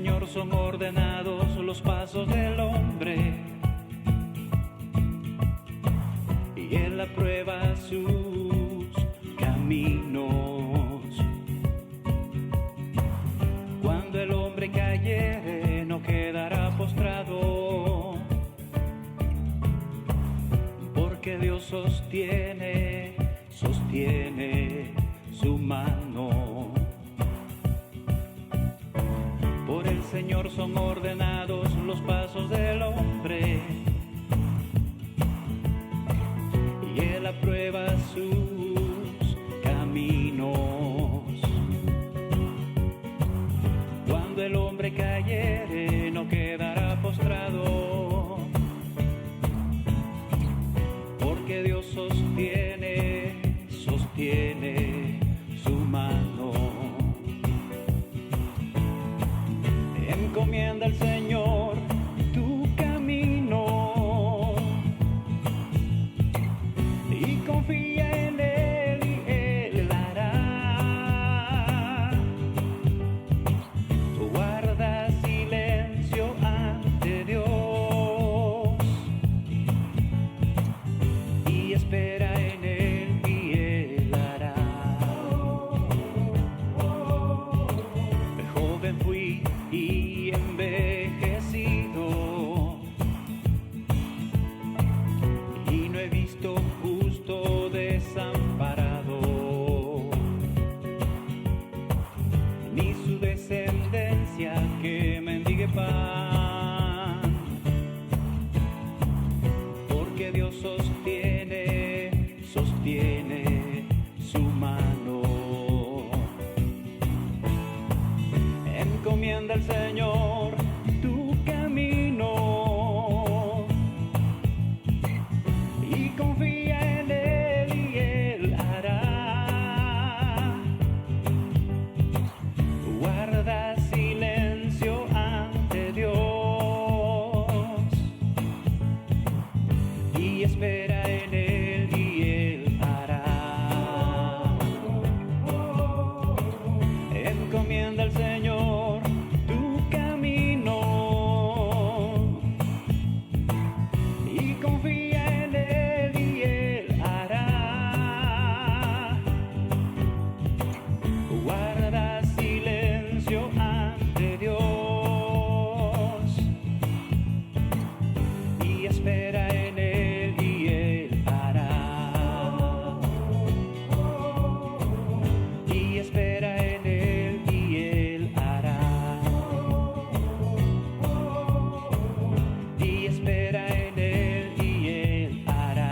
Señor son ordenados los pasos del hombre, y Él aprueba sus caminos. Cuando el hombre cayere, no quedará postrado, porque Dios sostiene su mano. Por el Señor son ordenados los pasos del hombre, y Él aprueba sus caminos. Cuando el hombre cayere, no quedará postrado, porque Dios sostiene su mano. Encomienda al Señor tu camino y confía en Él y Él hará. Guarda silencio ante Dios y espera en Él y Él hará. Joven fui y envejecido, y no he visto justo desamparado, ni su descendencia que mendigue pan, porque Dios sostiene su mano. Encomienda al Señor tu camino y confía en Él y Él hará. Guarda silencio ante Dios y espera en Él y Él hará. Encomienda al Señor tu camino y confía en Él y Él hará. Guarda silencio ante Dios y espera en Él y Él hará. Y espera en Él y Él hará. Y espera en Él y Él hará.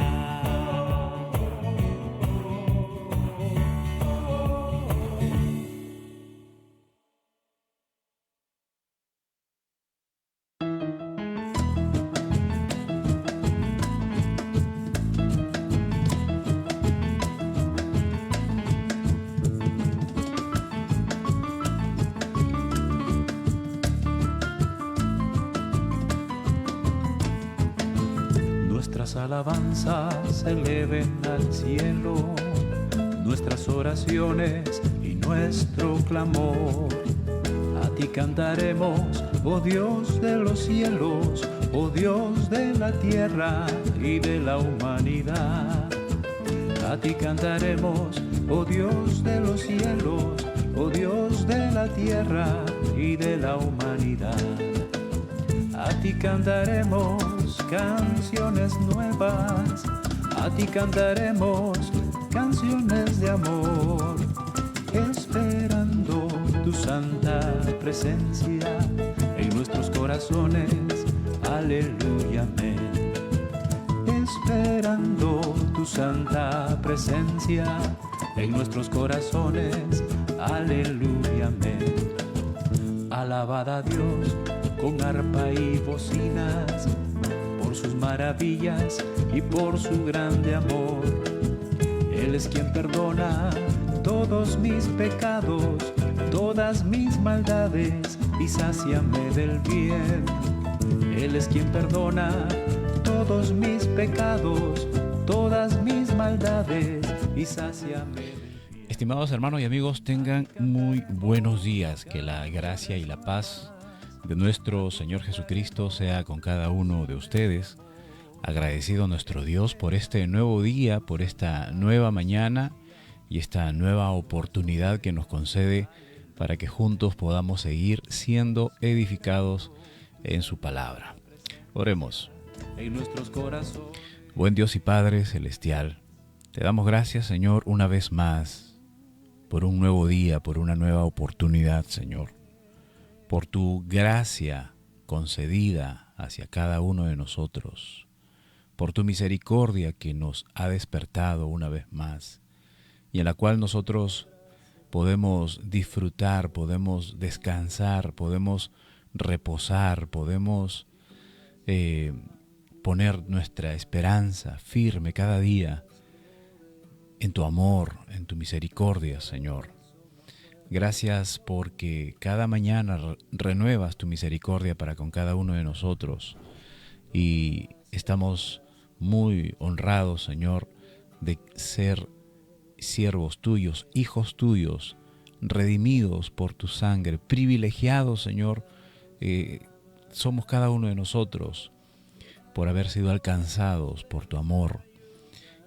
Nuestras alabanzas se eleven al cielo, nuestras oraciones y nuestro clamor. A ti cantaremos, oh Dios de los cielos, oh Dios de la tierra y de la humanidad. A ti cantaremos, oh Dios de los cielos, oh Dios de la tierra y de la humanidad. A ti cantaremos canciones nuevas, a ti cantaremos canciones de amor, esperando tu santa presencia en nuestros corazones. Aleluya, amén. Esperando tu santa presencia en nuestros corazones. Aleluya, amén. Alabad a Dios con arpa y bocinas, por sus maravillas y por su grande amor. Él es quien perdona todos mis pecados, todas mis maldades, y sáciame del bien. Él es quien perdona todos mis pecados, todas mis maldades, y sáciame del bien. Estimados hermanos y amigos, tengan muy buenos días. Que la gracia y la paz de nuestro Señor Jesucristo sea con cada uno de ustedes. Agradecido a nuestro Dios por este nuevo día, por esta nueva mañana y esta nueva oportunidad que nos concede para que juntos podamos seguir siendo edificados en su palabra. Oremos. En nuestros corazones. Buen Dios y Padre Celestial, te damos gracias, Señor, una vez más, por un nuevo día, por una nueva oportunidad, Señor, por tu gracia concedida hacia cada uno de nosotros, por tu misericordia que nos ha despertado una vez más y en la cual nosotros podemos disfrutar, podemos descansar, podemos reposar, podemos poner nuestra esperanza firme cada día en tu amor, en tu misericordia, Señor. Gracias porque cada mañana renuevas tu misericordia para con cada uno de nosotros y estamos muy honrados, Señor, de ser siervos tuyos, hijos tuyos, redimidos por tu sangre, privilegiados, Señor, somos cada uno de nosotros por haber sido alcanzados por tu amor.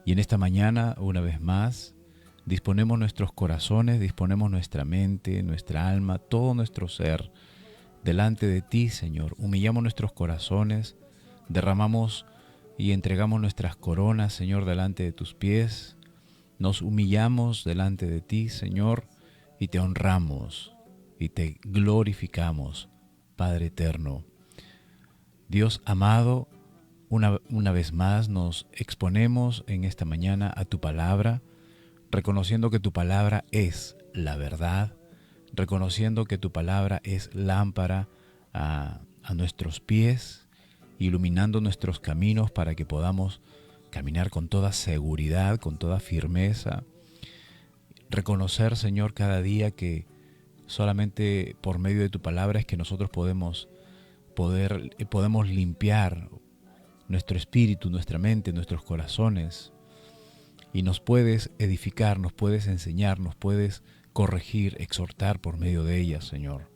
Y en esta mañana, una vez más, disponemos nuestros corazones, disponemos nuestra mente, nuestra alma, todo nuestro ser delante de ti, Señor. Humillamos nuestros corazones, derramamos y entregamos nuestras coronas, Señor, delante de tus pies. Nos humillamos delante de ti, Señor, y te honramos y te glorificamos, Padre eterno. Dios amado, una vez más nos exponemos en esta mañana a tu palabra, reconociendo que tu palabra es la verdad, reconociendo que tu palabra es lámpara a nuestros pies, iluminando nuestros caminos para que podamos caminar con toda seguridad, con toda firmeza. Reconocer, Señor, cada día que solamente por medio de tu palabra es que nosotros podemos limpiar nuestro espíritu, nuestra mente, nuestros corazones. Y nos puedes edificar, nos puedes enseñar, nos puedes corregir, exhortar por medio de ellas, Señor.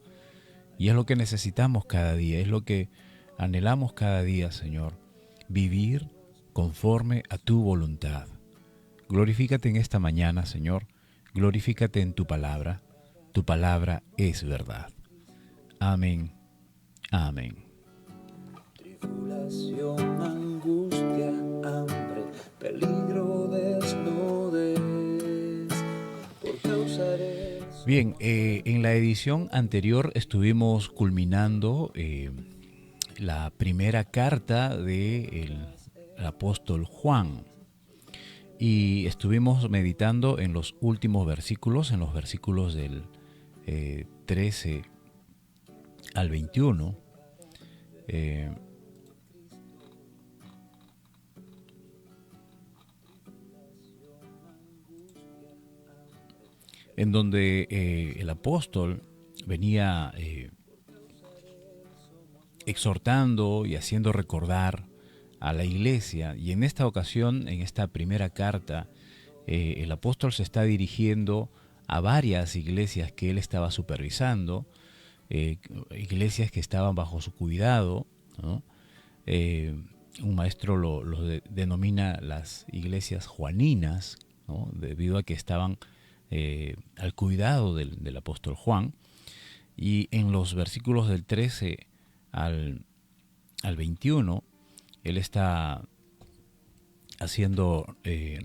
Y es lo que necesitamos cada día, es lo que anhelamos cada día, Señor. Vivir conforme a tu voluntad. Glorifícate en esta mañana, Señor. Glorifícate en tu palabra. Tu palabra es verdad. Amén. Amén. Tribulación, angustia, hambre, peligro, desnudez, por causa de eso. Bien, en la edición anterior estuvimos culminando la primera carta del apóstol Juan y estuvimos meditando en los últimos versículos, en los versículos del 13 al 21. En donde el apóstol venía exhortando y haciendo recordar a la iglesia, y en esta ocasión, en esta primera carta, el apóstol se está dirigiendo a varias iglesias que él estaba supervisando, iglesias que estaban bajo su cuidado, ¿no? Un maestro lo denomina las iglesias juaninas, ¿no? Debido a que estaban al cuidado del apóstol Juan. Y en los versículos del 13 al 21, él está haciendo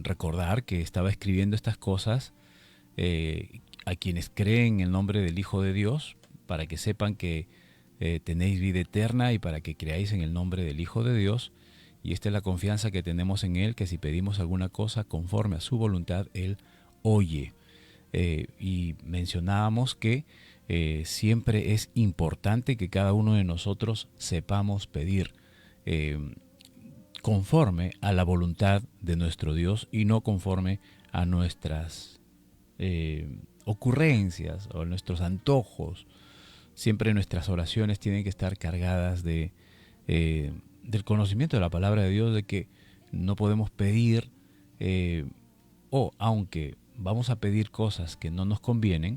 recordar que estaba escribiendo estas cosas a quienes creen en el nombre del Hijo de Dios, para que sepan que tenéis vida eterna y para que creáis en el nombre del Hijo de Dios. Y esta es la confianza que tenemos en Él, que si pedimos alguna cosa conforme a su voluntad, Él oye. Y mencionábamos que siempre es importante que cada uno de nosotros sepamos pedir conforme a la voluntad de nuestro Dios y no conforme a nuestras ocurrencias o nuestros antojos. Siempre nuestras oraciones tienen que estar cargadas del conocimiento de la palabra de Dios, de que no podemos pedir, aunque vamos a pedir cosas que no nos convienen,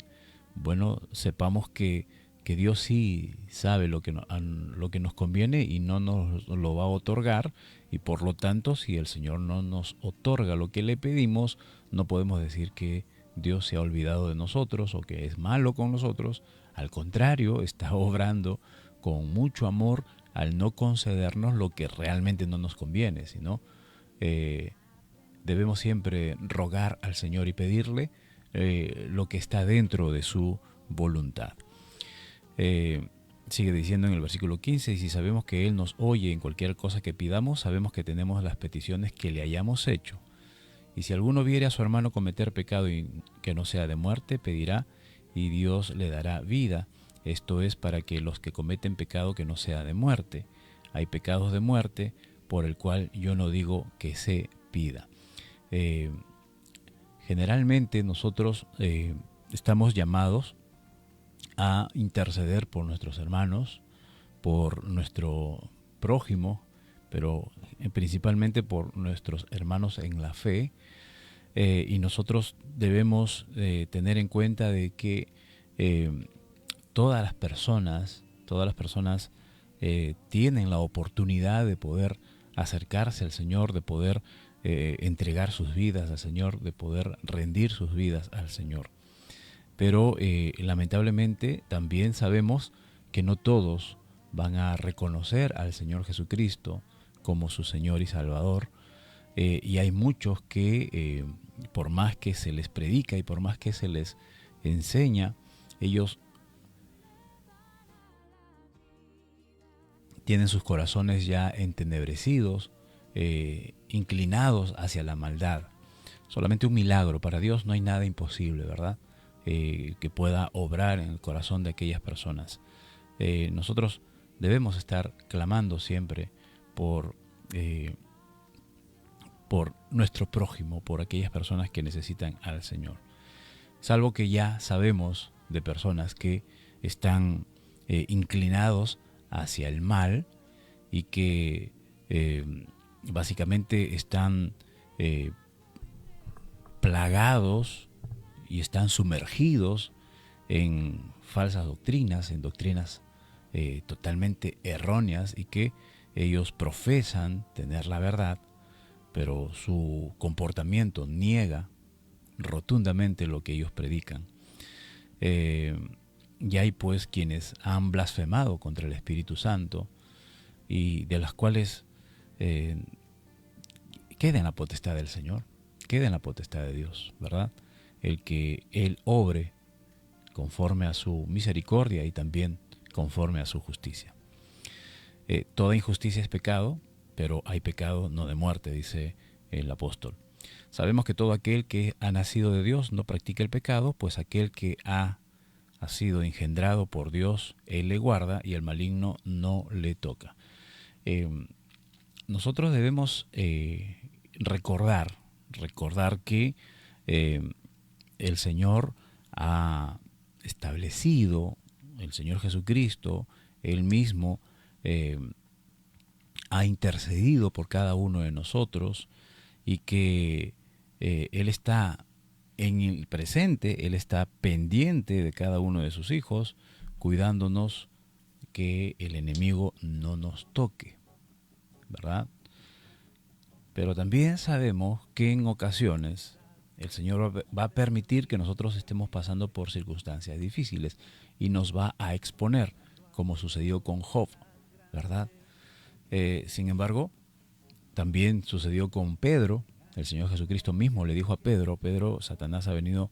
bueno, sepamos que que Dios sí sabe lo que, lo que nos conviene y no nos lo va a otorgar, y por lo tanto, si el Señor no nos otorga lo que le pedimos, no podemos decir que Dios se ha olvidado de nosotros o que es malo con nosotros. Al contrario, está obrando con mucho amor al no concedernos lo que realmente no nos conviene, sino debemos siempre rogar al Señor y pedirle lo que está dentro de su voluntad. Sigue diciendo en el versículo 15, y si sabemos que Él nos oye en cualquier cosa que pidamos, sabemos que tenemos las peticiones que le hayamos hecho. Y si alguno viere a su hermano cometer pecado y que no sea de muerte, pedirá y Dios le dará vida. Esto es para que los que cometen pecado que no sea de muerte. Hay pecados de muerte por el cual yo no digo que se pida. Generalmente nosotros estamos llamados a interceder por nuestros hermanos, por nuestro prójimo, pero principalmente por nuestros hermanos en la fe, y nosotros debemos tener en cuenta de que todas las personas tienen la oportunidad de poder acercarse al Señor, de poder entregar sus vidas al Señor, de poder rendir sus vidas al Señor. Pero lamentablemente también sabemos que no todos van a reconocer al Señor Jesucristo como su Señor y Salvador, y hay muchos que por más que se les predica y por más que se les enseña, ellos tienen sus corazones ya entenebrecidos, inclinados hacia la maldad. Solamente un milagro. Para Dios no hay nada imposible, ¿verdad? Que pueda obrar en el corazón de aquellas personas. Nosotros debemos estar clamando siempre por nuestro prójimo, por aquellas personas que necesitan al Señor. Salvo que ya sabemos de personas que están inclinados hacia el mal y que básicamente están plagados y están sumergidos en falsas doctrinas, en doctrinas totalmente erróneas, y que ellos profesan tener la verdad, pero su comportamiento niega rotundamente lo que ellos predican. Y hay pues quienes han blasfemado contra el Espíritu Santo, y de las cuales queda en la potestad del Señor, queda en la potestad de Dios, ¿verdad? El que Él obre conforme a su misericordia y también conforme a su justicia. Toda injusticia es pecado, pero hay pecado no de muerte, dice el apóstol. Sabemos que todo aquel que ha nacido de Dios no practica el pecado, pues aquel que ha sido engendrado por Dios, Él le guarda y el maligno no le toca. Nosotros debemos recordar que el Señor ha establecido, el Señor Jesucristo, Él mismo ha intercedido por cada uno de nosotros, y que Él está en el presente, Él está pendiente de cada uno de sus hijos, cuidándonos que el enemigo no nos toque, ¿verdad? Pero también sabemos que en ocasiones el Señor va a permitir que nosotros estemos pasando por circunstancias difíciles y nos va a exponer, como sucedió con Job, ¿verdad? Sin embargo, también sucedió con Pedro. El Señor Jesucristo mismo le dijo a Pedro: Pedro, Satanás ha venido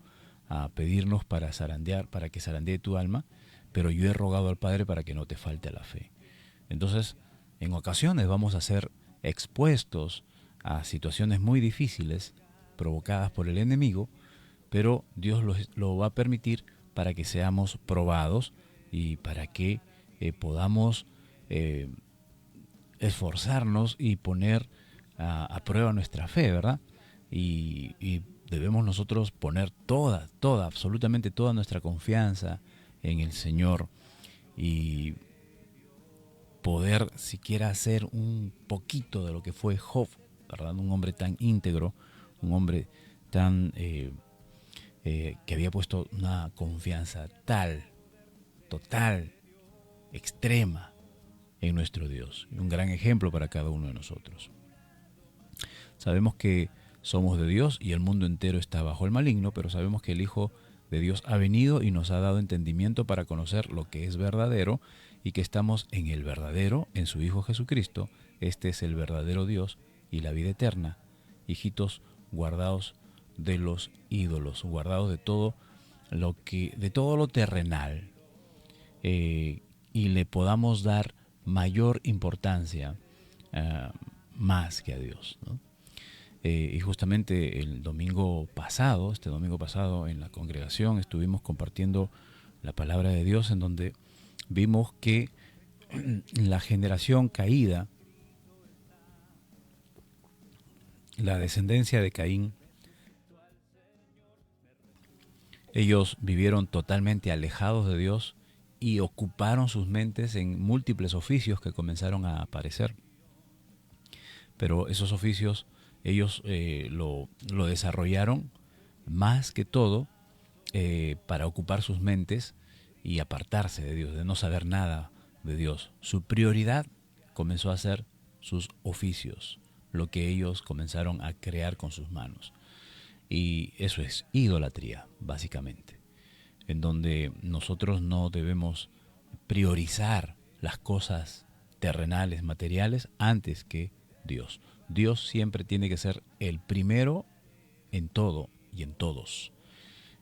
a pedirnos para que zarandee tu alma, pero yo he rogado al Padre para que no te falte la fe. Entonces, en ocasiones vamos a ser expuestos a situaciones muy difíciles provocadas por el enemigo, pero Dios lo va a permitir para que seamos probados y para que podamos esforzarnos y poner a prueba nuestra fe, ¿verdad? Y debemos nosotros poner absolutamente toda nuestra confianza en el Señor, y poder siquiera hacer un poquito de lo que fue Job, ¿verdad? Un hombre tan íntegro, un hombre tan que había puesto una confianza tal total, extrema en nuestro Dios. Un gran ejemplo para cada uno de nosotros. Sabemos que somos de Dios y el mundo entero está bajo el maligno, pero sabemos que el Hijo de Dios ha venido y nos ha dado entendimiento para conocer lo que es verdadero y que estamos en el verdadero, en su Hijo Jesucristo. Este es el verdadero Dios y la vida eterna. Hijitos, guardaos de los ídolos, guardaos de todo lo terrenal, y le podamos dar mayor importancia más que a Dios, ¿no? Y justamente este domingo pasado, en la congregación estuvimos compartiendo la palabra de Dios, en donde vimos que la generación caída, la descendencia de Caín, ellos vivieron totalmente alejados de Dios y ocuparon sus mentes en múltiples oficios que comenzaron a aparecer. Pero esos oficios ellos lo desarrollaron más que todo para ocupar sus mentes y apartarse de Dios, de no saber nada de Dios. Su prioridad comenzó a ser sus oficios, lo que ellos comenzaron a crear con sus manos. Y eso es idolatría, básicamente, en donde nosotros no debemos priorizar las cosas terrenales, materiales, antes que Dios. Dios siempre tiene que ser el primero en todo y en todos.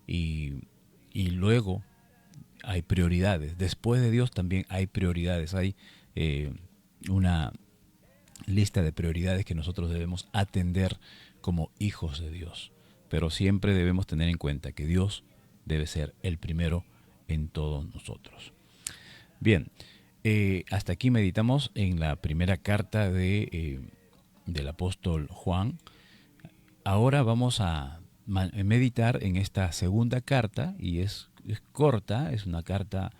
Y luego hay prioridades. Después de Dios también hay prioridades. Hay una lista de prioridades que nosotros debemos atender como hijos de Dios. Pero siempre debemos tener en cuenta que Dios debe ser el primero en todos nosotros. Bien, hasta aquí meditamos en la primera carta del apóstol Juan. Ahora vamos a meditar en esta segunda carta, y es corta, es una carta,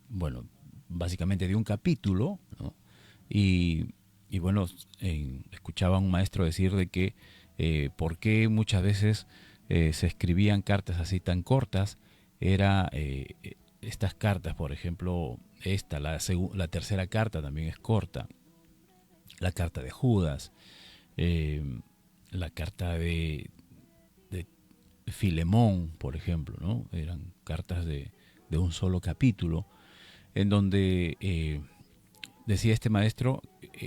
bueno, básicamente de un capítulo, ¿no? Y bueno, escuchaba a un maestro decir de que por qué muchas veces se escribían cartas así tan cortas. Estas cartas, por ejemplo, la tercera carta también es corta, la carta de Judas, la carta de Filemón, por ejemplo, ¿no? Eran cartas de un solo capítulo, en donde decía este maestro,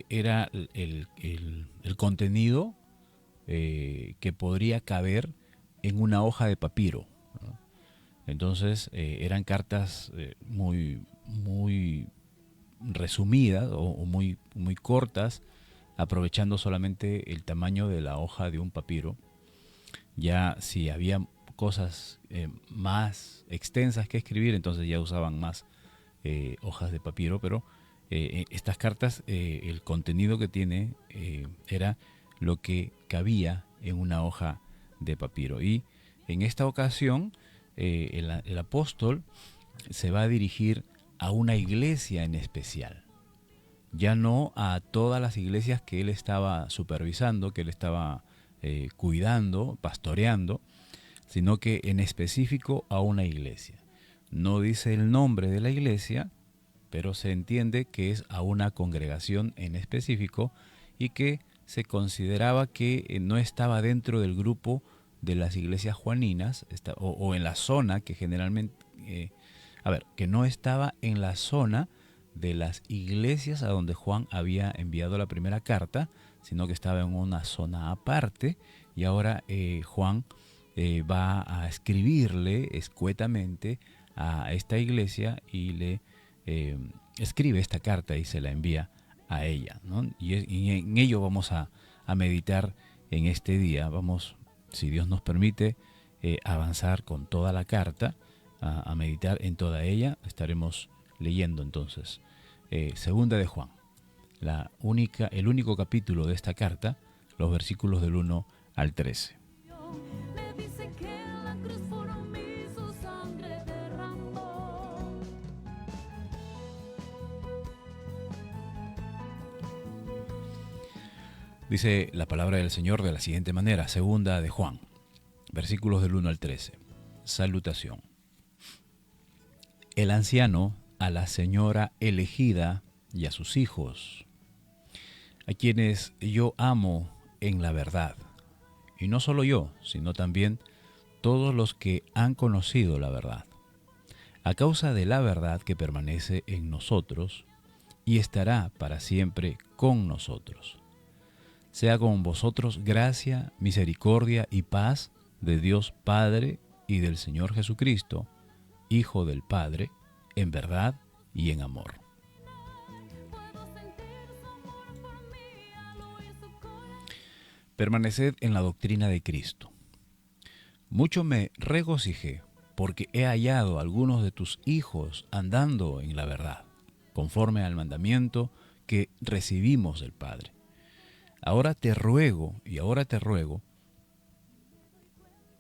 era el contenido que podría caber en una hoja de papiro, ¿no? Entonces eran cartas muy resumidas o muy cortas, aprovechando solamente el tamaño de la hoja de un papiro. Ya si había cosas más extensas que escribir, entonces ya usaban más hojas de papiro, pero estas cartas, el contenido que tiene era lo que cabía en una hoja de papiro. Y en esta ocasión el apóstol se va a dirigir a una iglesia en especial, ya no a todas las iglesias que él estaba supervisando, que él estaba cuidando, pastoreando, sino que en específico a una iglesia. No dice el nombre de la iglesia, pero se entiende que es a una congregación en específico y que se consideraba que no estaba dentro del grupo de las iglesias juaninas, o en la zona que generalmente, que no estaba en la zona de las iglesias a donde Juan había enviado la primera carta, sino que estaba en una zona aparte, y ahora Juan va a escribirle escuetamente a esta iglesia y le escribe esta carta y se la envía a ella, ¿no? Y en ello vamos a meditar en este día. Vamos, si Dios nos permite, avanzar con toda la carta, a meditar en toda ella. Estaremos leyendo entonces Segunda de Juan, el único capítulo de esta carta, los versículos del 1 al 13. Dice la palabra del Señor de la siguiente manera, Segunda de Juan, versículos del 1 al 13. Salutación. El anciano a la señora elegida y a sus hijos, a quienes yo amo en la verdad. Y no solo yo, sino también todos los que han conocido la verdad, a causa de la verdad que permanece en nosotros y estará para siempre con nosotros. Sea con vosotros gracia, misericordia y paz de Dios Padre y del Señor Jesucristo, Hijo del Padre, en verdad y en amor. Permaneced en la doctrina de Cristo. Mucho me regocijé, porque he hallado a algunos de tus hijos andando en la verdad, conforme al mandamiento que recibimos del Padre. Ahora te ruego,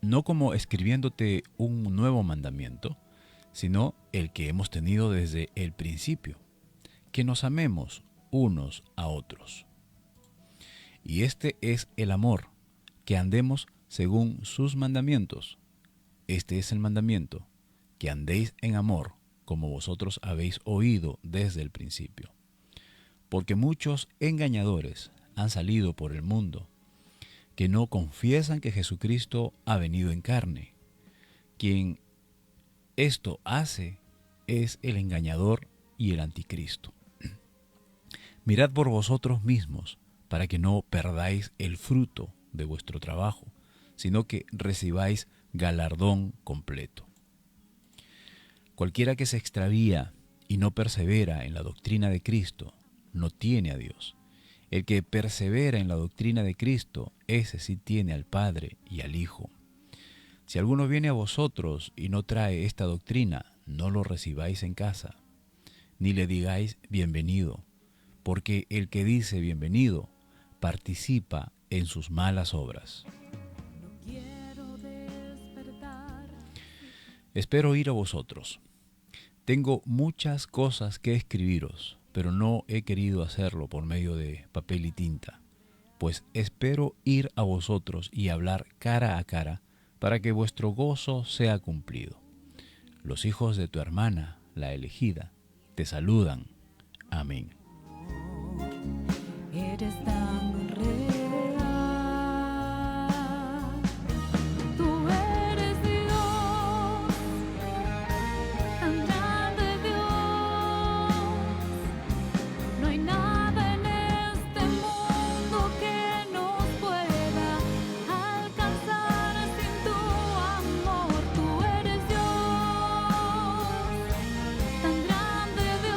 no como escribiéndote un nuevo mandamiento, sino el que hemos tenido desde el principio, que nos amemos unos a otros. Y este es el amor, que andemos según sus mandamientos. Este es el mandamiento, que andéis en amor, como vosotros habéis oído desde el principio. Porque muchos engañadores han salido por el mundo, que no confiesan que Jesucristo ha venido en carne. Quien esto hace es el engañador y el anticristo. Mirad por vosotros mismos, para que no perdáis el fruto de vuestro trabajo, sino que recibáis galardón completo. Cualquiera que se extravía y no persevera en la doctrina de Cristo, no tiene a Dios. El que persevera en la doctrina de Cristo, ese sí tiene al Padre y al Hijo. Si alguno viene a vosotros y no trae esta doctrina, no lo recibáis en casa, ni le digáis bienvenido, porque el que dice bienvenido participa en sus malas obras. Espero ir a vosotros. Tengo muchas cosas que escribiros, pero no he querido hacerlo por medio de papel y tinta, pues espero ir a vosotros y hablar cara a cara, para que vuestro gozo sea cumplido. Los hijos de tu hermana, la elegida, te saludan. Amén. Eres tan real, tú eres Dios, tan grande Dios, no hay nada en este mundo que nos pueda alcanzar sin tu amor. Tú eres Dios, tan grande Dios,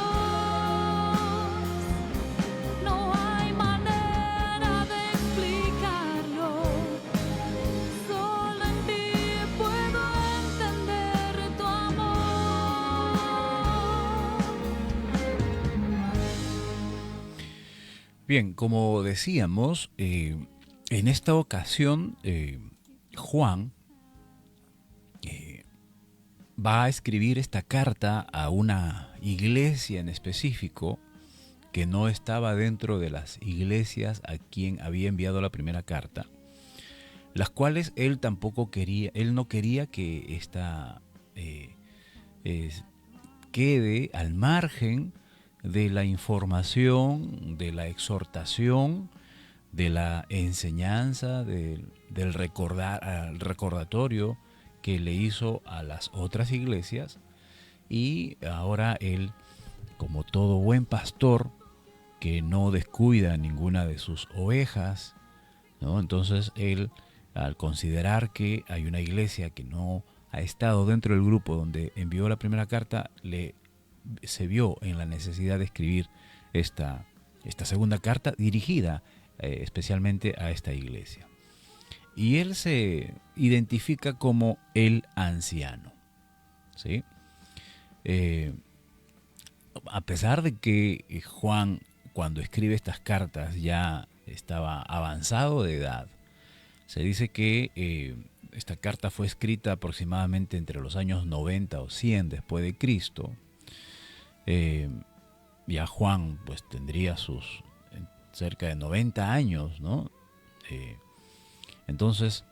no hay manera de explicarlo, solo en ti puedo entender tu amor. Bien, como decíamos, en esta ocasión Juan va a escribir esta carta a una iglesia en específico que no estaba dentro de las iglesias a quien había enviado la primera carta, las cuales él no quería que esta quede al margen de la información, de la exhortación, de la enseñanza, del recordatorio que le hizo a las otras iglesias. Y ahora él, como todo buen pastor que no descuida ninguna de sus ovejas, ¿no? Entonces él, al considerar que hay una iglesia que no ha estado dentro del grupo donde envió la primera carta, se vio en la necesidad de escribir esta segunda carta dirigida especialmente a esta iglesia. Y él se identifica como el anciano, ¿sí? A pesar de que Juan, cuando escribe estas cartas, ya estaba avanzado de edad, se dice que esta carta fue escrita aproximadamente entre los años 90 o 100 después de Cristo. Ya Juan pues tendría sus cerca de 90 años, ¿no? Entonces,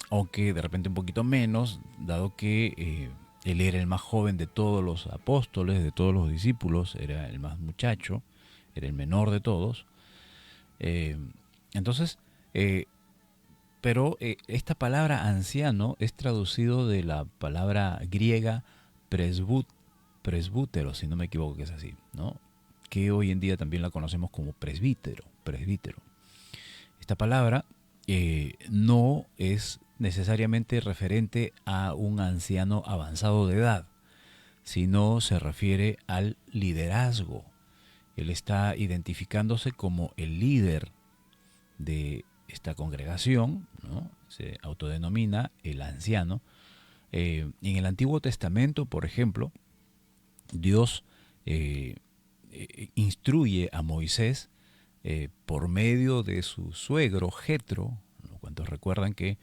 aunque de repente un poquito menos, dado que Él era el más joven de todos los apóstoles, de todos los discípulos, era el más muchacho, era el menor de todos. Entonces, pero esta palabra anciano es traducido de la palabra griega presbútero, si no me equivoco que es así, ¿no? Que hoy en día también la conocemos como presbítero. Esta palabra no es necesariamente referente a un anciano avanzado de edad, sino se refiere al liderazgo. Él está identificándose como el líder de esta congregación, ¿no? Se autodenomina el anciano. En el Antiguo Testamento, por ejemplo, Dios instruye a Moisés por medio de su suegro Jetro, ¿no? Cuantos recuerdan que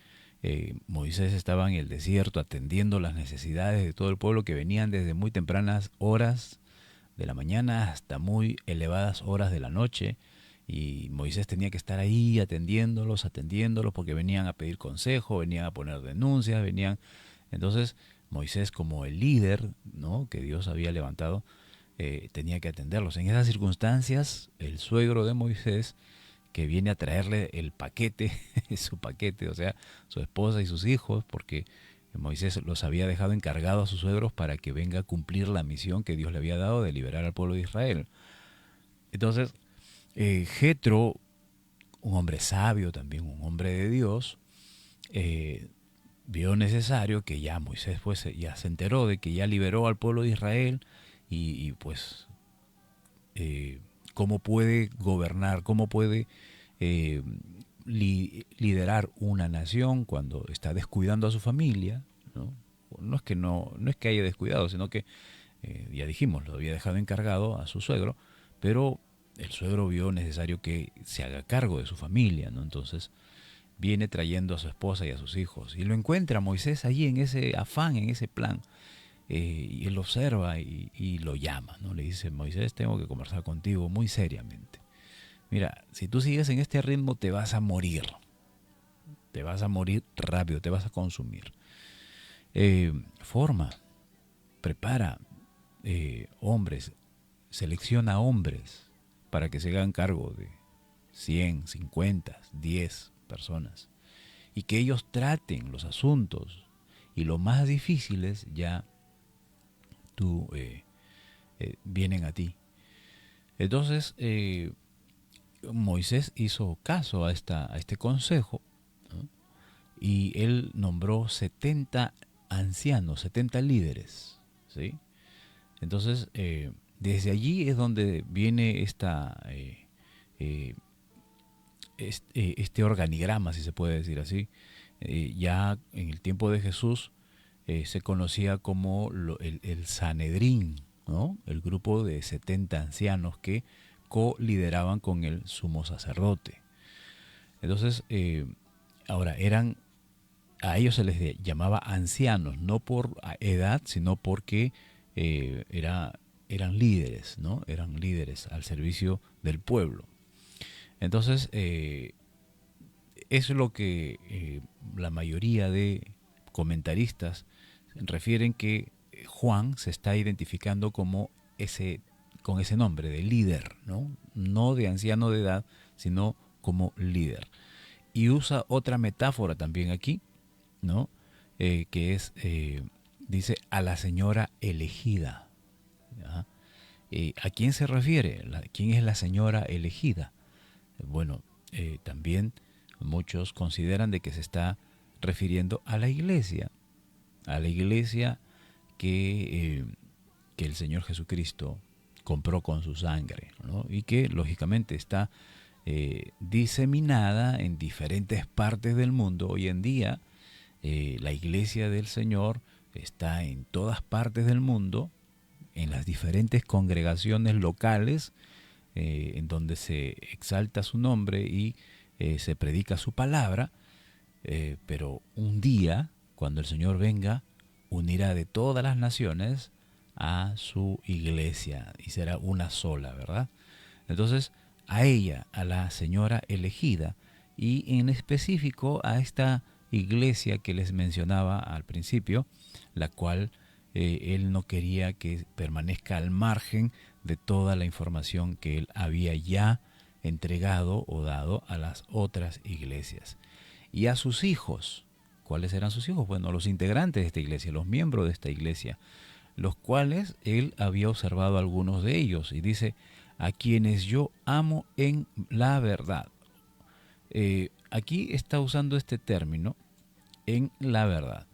Moisés estaba en el desierto atendiendo las necesidades de todo el pueblo que venían desde muy tempranas horas de la mañana hasta muy elevadas horas de la noche, y Moisés tenía que estar ahí atendiéndolos porque venían a pedir consejo, venían a poner denuncias, entonces Moisés, como el líder, ¿no?, que Dios había levantado, tenía que atenderlos. En esas circunstancias, el suegro de Moisés, que viene a traerle el paquete, su paquete, o sea, su esposa y sus hijos, porque Moisés los había dejado encargados a sus suegros para que venga a cumplir la misión que Dios le había dado de liberar al pueblo de Israel. Entonces, Jetro, un hombre sabio también, un hombre de Dios, vio necesario que ya Moisés pues ya se enteró de que ya liberó al pueblo de Israel y pues cómo puede gobernar, cómo puede liderar una nación cuando está descuidando a su familia, ¿no? No es que haya descuidado, sino que ya dijimos, lo había dejado encargado a su suegro, pero el suegro vio necesario que se haga cargo de su familia, ¿no? Entonces viene trayendo a su esposa y a sus hijos, y lo encuentra Moisés allí en ese afán, en ese plan, y él lo observa y lo llama, ¿no? Le dice: Moisés, tengo que conversar contigo muy seriamente. Mira, si tú sigues en este ritmo te vas a morir rápido, te vas a consumir. Prepara hombres, selecciona hombres para que se hagan cargo de 100, 50, 10 personas, y que ellos traten los asuntos, y los más difíciles ya vienen a ti. Entonces Moisés hizo caso a este consejo, ¿no? Y él nombró 70 ancianos, 70 líderes, ¿sí? Entonces desde allí es donde viene este organigrama, si se puede decir así. Ya en el tiempo de Jesús se conocía como el Sanedrín, ¿no? El grupo de 70 ancianos que co-lideraban con el sumo sacerdote. Entonces, ahora a ellos se les llamaba ancianos, no por edad, sino porque eran líderes, ¿no? Eran líderes al servicio del pueblo. Entonces, eso es lo que la mayoría de comentaristas refieren, que Juan se está identificando con ese nombre de líder, no de anciano de edad, sino como líder. Y usa otra metáfora también aquí, ¿no? Que es, dice, a la señora elegida. ¿Ya? ¿A quién se refiere? ¿Quién es la señora elegida? Bueno, también muchos consideran de que se está refiriendo a la iglesia que el Señor Jesucristo compró con su sangre, ¿no? Y que lógicamente está diseminada en diferentes partes del mundo. Hoy en día la iglesia del Señor está en todas partes del mundo, en las diferentes congregaciones locales en donde se exalta su nombre y se predica su palabra, pero un día, cuando el Señor venga, unirá de todas las naciones a su iglesia y será una sola, ¿verdad? Entonces, a ella, a la señora elegida, y en específico a esta iglesia que les mencionaba al principio, la cual él no quería que permanezca al margen de toda la información que él había ya entregado o dado a las otras iglesias. Y a sus hijos, ¿cuáles eran sus hijos? Bueno, los integrantes de esta iglesia, los miembros de esta iglesia, los cuales él había observado algunos de ellos, y dice, a quienes yo amo en la verdad. Aquí está usando este término, en la verdad.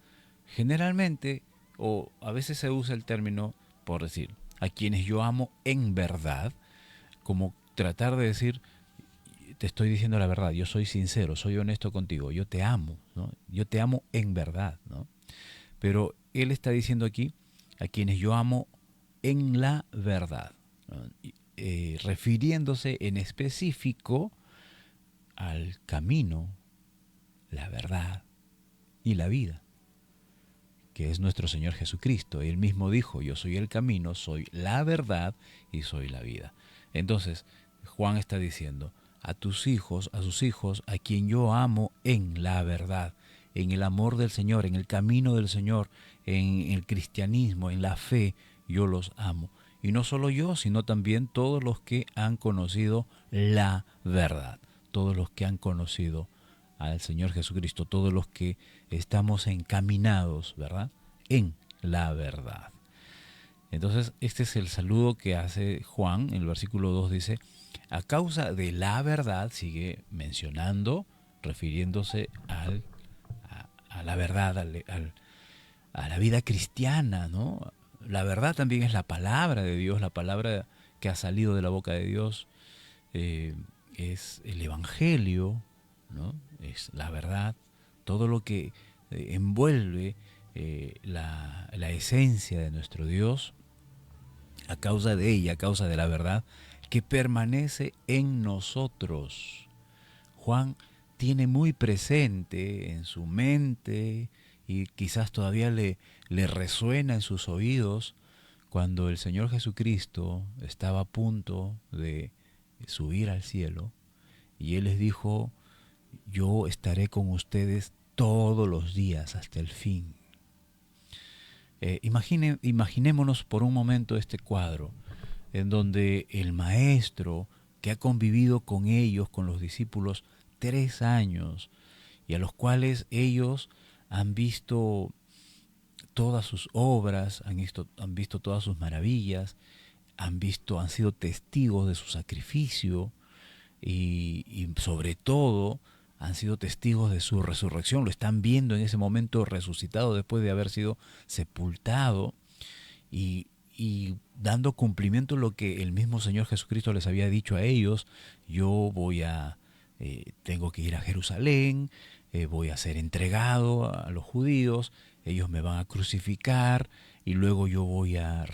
Generalmente, o a veces se usa el término, por decir, a quienes yo amo en verdad, como tratar de decir, te estoy diciendo la verdad, yo soy sincero, soy honesto contigo, yo te amo, ¿no? Yo te amo en verdad, ¿no? Pero él está diciendo aquí, a quienes yo amo en la verdad, ¿no? Refiriéndose en específico al camino, la verdad y la vida, que es nuestro Señor Jesucristo. Él mismo dijo, yo soy el camino, soy la verdad y soy la vida. Entonces, Juan está diciendo, a tus hijos, a sus hijos, a quien yo amo en la verdad, en el amor del Señor, en el camino del Señor, en el cristianismo, en la fe, yo los amo. Y no solo yo, sino también todos los que han conocido la verdad, todos los que han conocido al Señor Jesucristo, todos los que estamos encaminados, ¿verdad?, en la verdad. Entonces, este es el saludo que hace Juan. En el versículo 2 dice, a causa de la verdad, sigue mencionando, refiriéndose a la verdad, a la vida cristiana, ¿no? La verdad también es la palabra de Dios, la palabra que ha salido de la boca de Dios, es el Evangelio, ¿no? Es la verdad, todo lo que envuelve la esencia de nuestro Dios, a causa de ella, a causa de la verdad, que permanece en nosotros. Juan tiene muy presente en su mente, y quizás todavía le resuena en sus oídos, cuando el Señor Jesucristo estaba a punto de subir al cielo, y Él les dijo, yo estaré con ustedes todos los días hasta el fin. Imaginémonos por un momento este cuadro, en donde el maestro, que ha convivido con ellos, con los discípulos, 3 años, y a los cuales ellos han visto todas sus obras, han visto todas sus maravillas, han sido testigos de su sacrificio, y sobre todo han sido testigos de su resurrección. Lo están viendo en ese momento resucitado después de haber sido sepultado, y dando cumplimiento a lo que el mismo Señor Jesucristo les había dicho a ellos. Yo tengo que ir a Jerusalén, voy a ser entregado a los judíos, ellos me van a crucificar, y luego yo voy a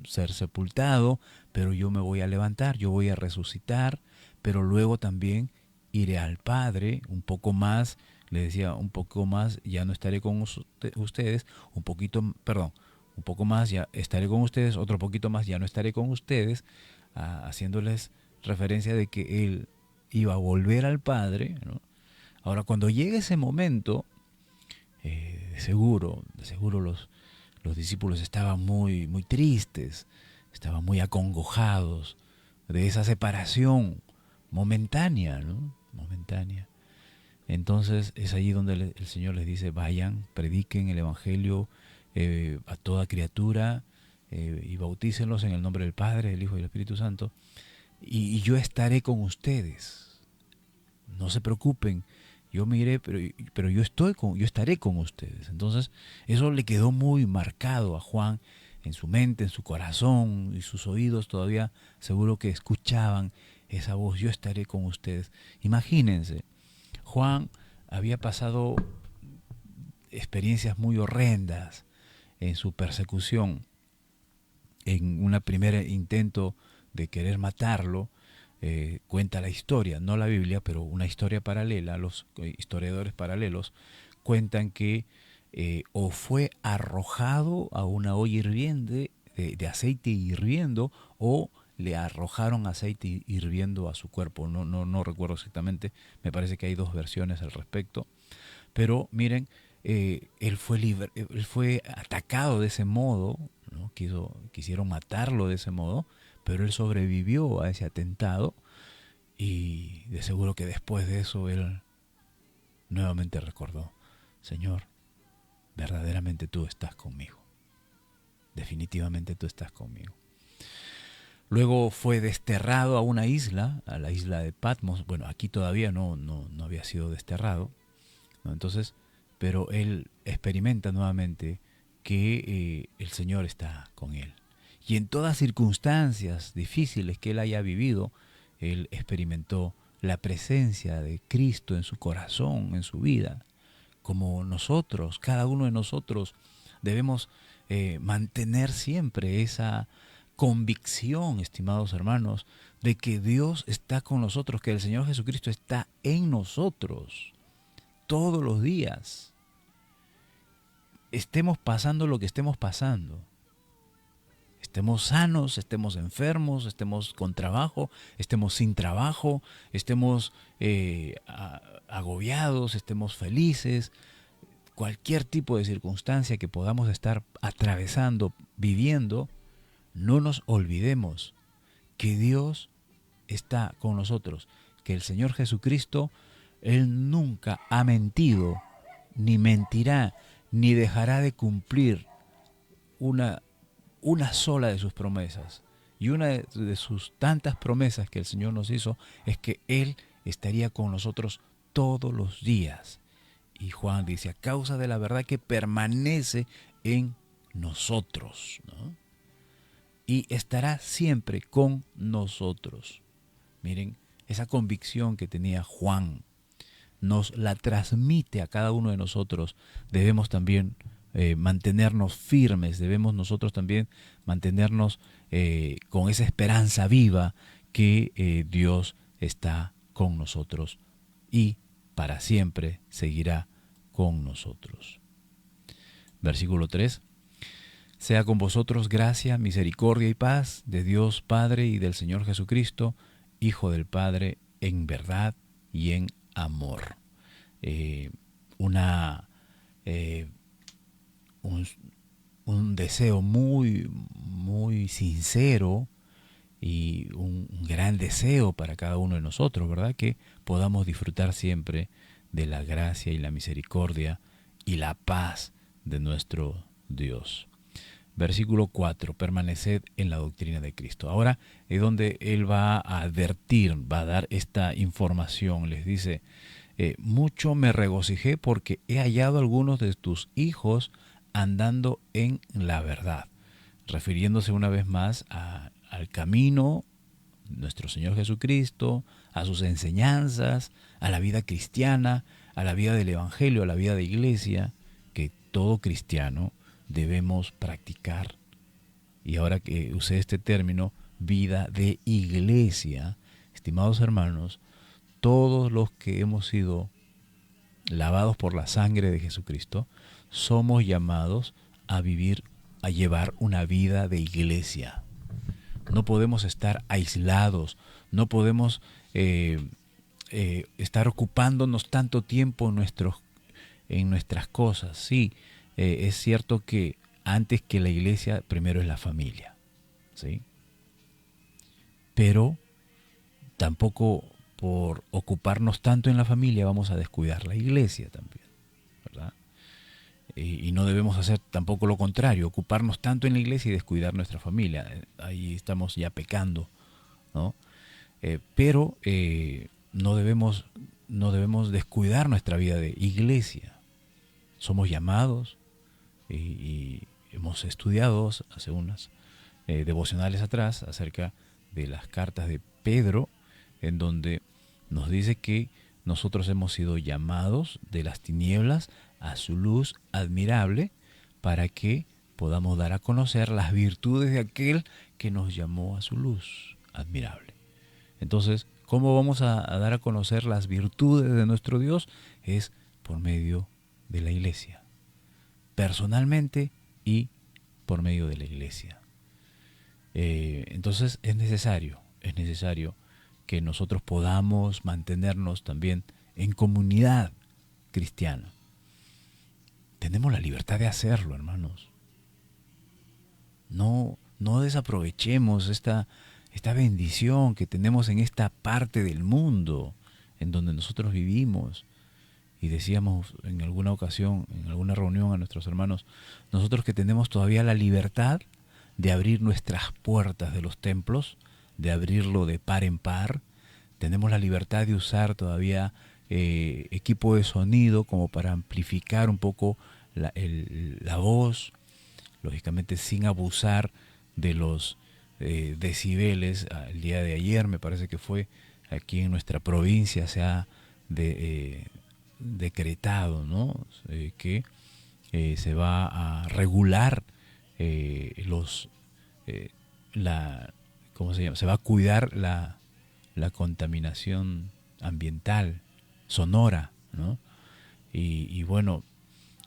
ser sepultado, pero yo me voy a levantar, yo voy a resucitar, pero luego también iré al Padre, un poco más, le decía, un poco más, ya no estaré con ustedes, un poco más ya estaré con ustedes, otro poquito más ya no estaré con ustedes, haciéndoles referencia de que Él iba a volver al Padre, ¿no? Ahora, cuando llegue ese momento, de seguro los discípulos estaban muy, muy tristes, estaban muy acongojados de esa separación momentánea, ¿no? Momentánea. Entonces es allí donde el Señor les dice, vayan, prediquen el Evangelio a toda criatura, y bautícenlos en el nombre del Padre, del Hijo y del Espíritu Santo, y yo estaré con ustedes. No se preocupen, yo me iré, pero yo estaré con ustedes. Entonces eso le quedó muy marcado a Juan en su mente, en su corazón, y sus oídos todavía seguro que escuchaban esa voz, yo estaré con ustedes. Imagínense, Juan había pasado experiencias muy horrendas en su persecución. En un primer intento de querer matarlo, cuenta la historia, no la Biblia, pero una historia paralela. Los historiadores paralelos cuentan que o fue arrojado a una olla hirviente de aceite hirviendo, o le arrojaron aceite hirviendo a su cuerpo. No recuerdo exactamente, me parece que hay 2 versiones al respecto. Pero miren, él fue atacado de ese modo, ¿no? Quisieron matarlo de ese modo, pero él sobrevivió a ese atentado y de seguro que después de eso él nuevamente recordó: Señor, verdaderamente tú estás conmigo, definitivamente tú estás conmigo. Luego fue desterrado a una isla, a la isla de Patmos. Bueno, aquí todavía no había sido desterrado, ¿no? Entonces, pero él experimenta nuevamente que el Señor está con él. Y en todas circunstancias difíciles que él haya vivido, él experimentó la presencia de Cristo en su corazón, en su vida. Como nosotros, cada uno de nosotros debemos mantener siempre esa convicción, estimados hermanos, de que Dios está con nosotros, que el Señor Jesucristo está en nosotros todos los días. Estemos pasando lo que estemos pasando, estemos sanos, estemos enfermos, estemos con trabajo, estemos sin trabajo, estemos agobiados, estemos felices, cualquier tipo de circunstancia que podamos estar atravesando, viviendo, no nos olvidemos que Dios está con nosotros, que el Señor Jesucristo, Él nunca ha mentido, ni mentirá, ni dejará de cumplir una sola de sus promesas. Y una de sus tantas promesas que el Señor nos hizo es que Él estaría con nosotros todos los días. Y Juan dice: a causa de la verdad que permanece en nosotros, ¿no? Y estará siempre con nosotros. Miren, esa convicción que tenía Juan nos la transmite a cada uno de nosotros. Debemos también mantenernos firmes, debemos nosotros también mantenernos con esa esperanza viva que Dios está con nosotros y para siempre seguirá con nosotros. Versículo 3. Sea con vosotros gracia, misericordia y paz de Dios Padre y del Señor Jesucristo, Hijo del Padre, en verdad y en amor. Un deseo muy, muy sincero y un gran deseo para cada uno de nosotros, ¿verdad? Que podamos disfrutar siempre de la gracia y la misericordia y la paz de nuestro Dios. Versículo 4, permaneced en la doctrina de Cristo. Ahora es donde Él va a advertir, va a dar esta información. Les dice: mucho me regocijé porque he hallado a algunos de tus hijos andando en la verdad. Refiriéndose una vez más al camino, nuestro Señor Jesucristo, a sus enseñanzas, a la vida cristiana, a la vida del Evangelio, a la vida de iglesia, que todo cristiano debemos practicar. Y ahora que usé este término, vida de iglesia, estimados hermanos, todos los que hemos sido lavados por la sangre de Jesucristo, somos llamados a vivir, a llevar una vida de iglesia. No podemos estar aislados, no podemos estar ocupándonos tanto tiempo en nuestras cosas. Sí, es cierto que antes que la iglesia, primero es la familia, ¿sí? Pero tampoco por ocuparnos tanto en la familia vamos a descuidar la iglesia también, ¿verdad? Y no debemos hacer tampoco lo contrario, ocuparnos tanto en la iglesia y descuidar nuestra familia. Ahí estamos ya pecando, ¿no? Pero no debemos descuidar nuestra vida de iglesia. Somos llamados y hemos estudiado hace unas devocionales atrás acerca de las cartas de Pedro, en donde nos dice que nosotros hemos sido llamados de las tinieblas a su luz admirable para que podamos dar a conocer las virtudes de aquel que nos llamó a su luz admirable. Entonces, ¿cómo vamos a dar a conocer las virtudes de nuestro Dios? Es por medio de la iglesia, personalmente y por medio de la iglesia. Entonces es necesario que nosotros podamos mantenernos también en comunidad cristiana. tenemos la libertad de hacerlo, hermanos. No desaprovechemos esta bendición que tenemos en esta parte del mundo en donde nosotros vivimos. Y decíamos en alguna ocasión, en alguna reunión a nuestros hermanos, nosotros que tenemos todavía la libertad de abrir nuestras puertas de los templos, de abrirlo de par en par, tenemos la libertad de usar todavía equipo de sonido como para amplificar un poco la voz, lógicamente sin abusar de los decibeles. El día de ayer, me parece que fue, aquí en nuestra provincia se ha decretado, ¿no? Que se va a regular ¿cómo se llama? Se va a cuidar la contaminación ambiental, sonora, ¿no? Y bueno,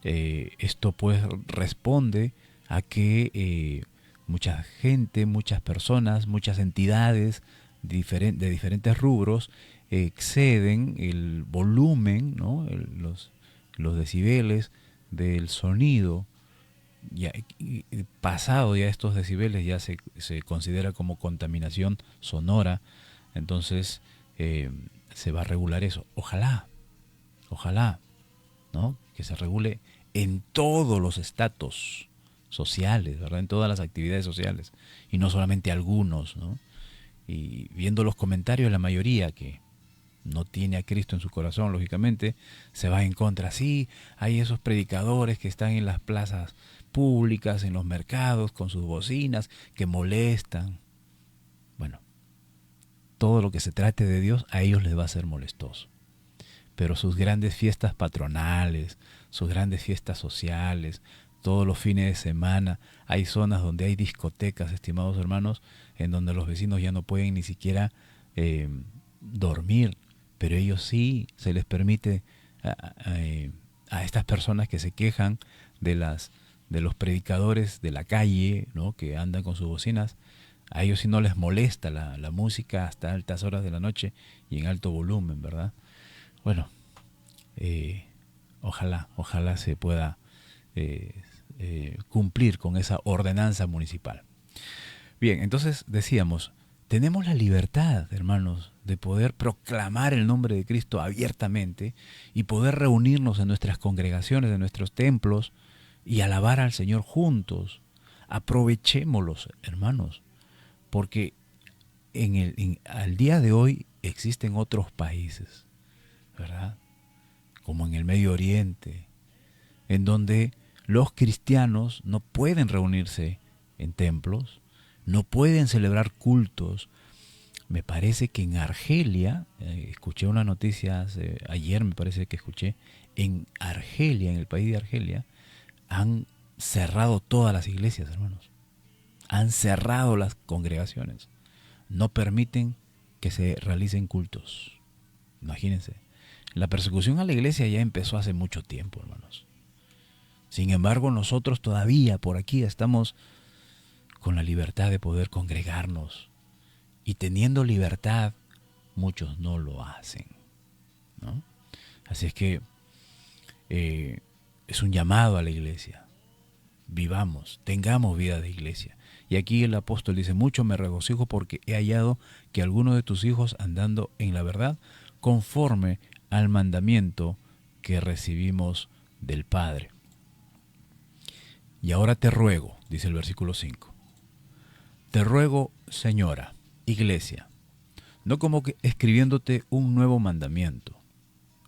esto pues responde a que mucha gente, muchas personas, muchas entidades de diferentes rubros exceden el volumen, ¿no? Los decibeles del sonido. Ya, pasado ya estos decibeles ya se considera como contaminación sonora. Entonces se va a regular eso. Ojalá, ¿no? Que se regule en todos los estratos sociales, ¿verdad? En todas las actividades sociales, y no solamente algunos, ¿no? Y viendo los comentarios, la mayoría que no tiene a Cristo en su corazón, lógicamente, se va en contra. Sí, hay esos predicadores que están en las plazas públicas, en los mercados, con sus bocinas, que molestan. Bueno, todo lo que se trate de Dios, a ellos les va a ser molestoso. Pero sus grandes fiestas patronales, sus grandes fiestas sociales, todos los fines de semana, hay zonas donde hay discotecas, estimados hermanos, en donde los vecinos ya no pueden ni siquiera dormir, pero ellos sí, se les permite a estas personas que se quejan de los predicadores de la calle, ¿no? Que andan con sus bocinas, a ellos sí no les molesta la música hasta altas horas de la noche y en alto volumen, ¿verdad? Bueno, ojalá se pueda cumplir con esa ordenanza municipal. Bien, entonces decíamos, tenemos la libertad, hermanos, de poder proclamar el nombre de Cristo abiertamente y poder reunirnos en nuestras congregaciones, en nuestros templos y alabar al Señor juntos. Aprovechémoslos, hermanos, porque al día de hoy existen otros países, ¿verdad? Como en el Medio Oriente, en donde los cristianos no pueden reunirse en templos, no pueden celebrar cultos. Me parece que en Argelia, escuché una noticia ayer, me parece que escuché, en Argelia, en el país de Argelia, han cerrado todas las iglesias, hermanos. Han cerrado las congregaciones. No permiten que se realicen cultos. Imagínense. La persecución a la iglesia ya empezó hace mucho tiempo, hermanos. Sin embargo, nosotros todavía por aquí estamos con la libertad de poder congregarnos. Y teniendo libertad, muchos no lo hacen, ¿no? Así es que es un llamado a la iglesia. Vivamos, tengamos vida de iglesia. Y aquí el apóstol dice, mucho me regocijo porque he hallado que algunos de tus hijos andando en la verdad, conforme al mandamiento que recibimos del Padre. Y ahora te ruego, dice el versículo 5, te ruego, señora, iglesia, no como que escribiéndote un nuevo mandamiento.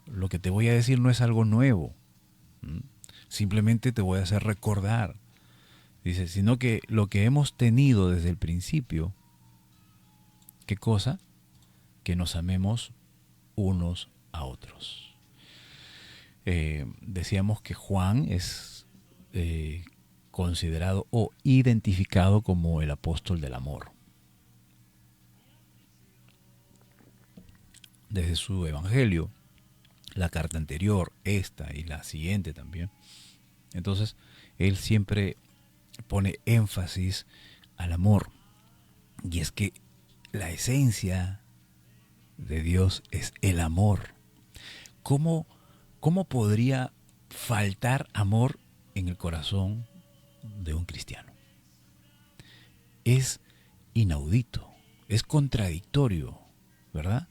Lo que te voy a decir no es algo nuevo. Simplemente te voy a hacer recordar. Dice, sino que lo que hemos tenido desde el principio. ¿Qué cosa? Que nos amemos unos a otros. Decíamos que Juan es considerado o identificado como el apóstol del amor. Desde su evangelio, la carta anterior, esta y la siguiente también. Entonces, él siempre pone énfasis al amor. Y es que la esencia de Dios es el amor. ¿Cómo podría faltar amor en el corazón de un cristiano. Es inaudito, es contradictorio, ¿verdad?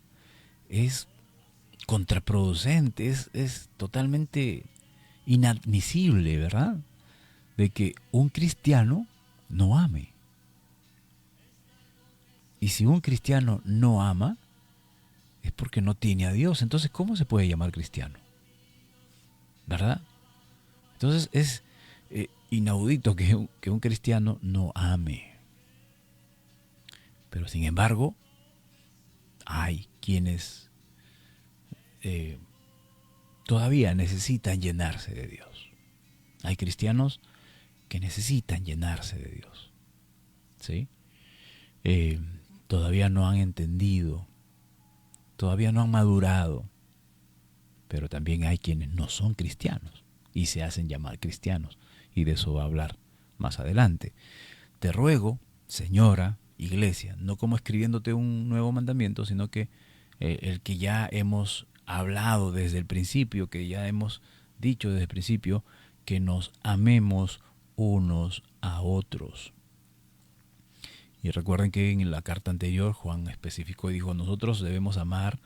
Es contraproducente, es totalmente inadmisible, ¿verdad? De que un cristiano no ame. Y si un cristiano no ama, es porque no tiene a Dios. Entonces, ¿cómo se puede llamar cristiano? ¿Verdad? Entonces es inaudito que un cristiano no ame. Pero sin embargo, hay quienes todavía necesitan llenarse de Dios. Hay cristianos que necesitan llenarse de Dios. ¿Sí? Todavía no han entendido, todavía no han madurado. Pero también hay quienes no son cristianos y se hacen llamar cristianos. Y de eso va a hablar más adelante. Te ruego, señora, iglesia, no como escribiéndote un nuevo mandamiento, sino que el que ya hemos hablado desde el principio, que ya hemos dicho desde el principio, que nos amemos unos a otros. Y recuerden que en la carta anterior Juan especificó y dijo, nosotros debemos amar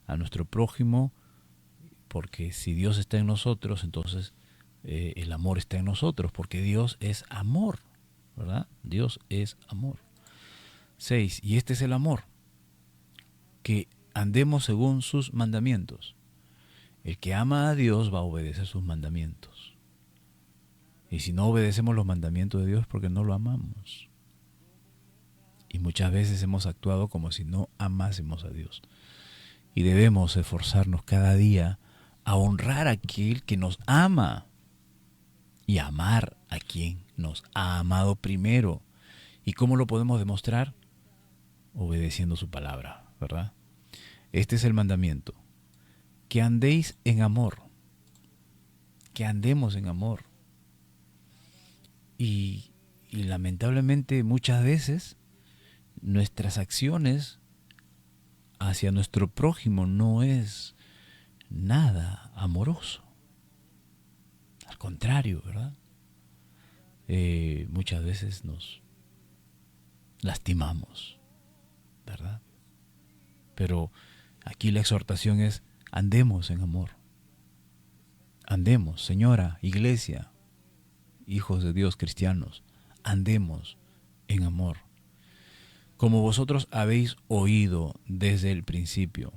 a nuestro prójimo, porque si Dios está en nosotros, entonces el amor está en nosotros, porque Dios es amor, ¿verdad? Dios es amor. 6. Y este es el amor, que andemos según sus mandamientos. El que ama a Dios va a obedecer sus mandamientos. Y si no obedecemos los mandamientos de Dios es porque no lo amamos. Y muchas veces hemos actuado como si no amásemos a Dios. Y debemos esforzarnos cada día a honrar a aquel que nos ama y amar a quien nos ha amado primero. ¿Y cómo lo podemos demostrar? Obedeciendo su palabra, ¿verdad? Este es el mandamiento, que andéis en amor, que andemos en amor. Y lamentablemente muchas veces nuestras acciones hacia nuestro prójimo no es nada amoroso. Al contrario, ¿verdad? Muchas veces nos lastimamos, ¿verdad? Pero aquí la exhortación es, andemos en amor. Andemos, señora, iglesia, hijos de Dios cristianos, andemos en amor. Como vosotros habéis oído desde el principio,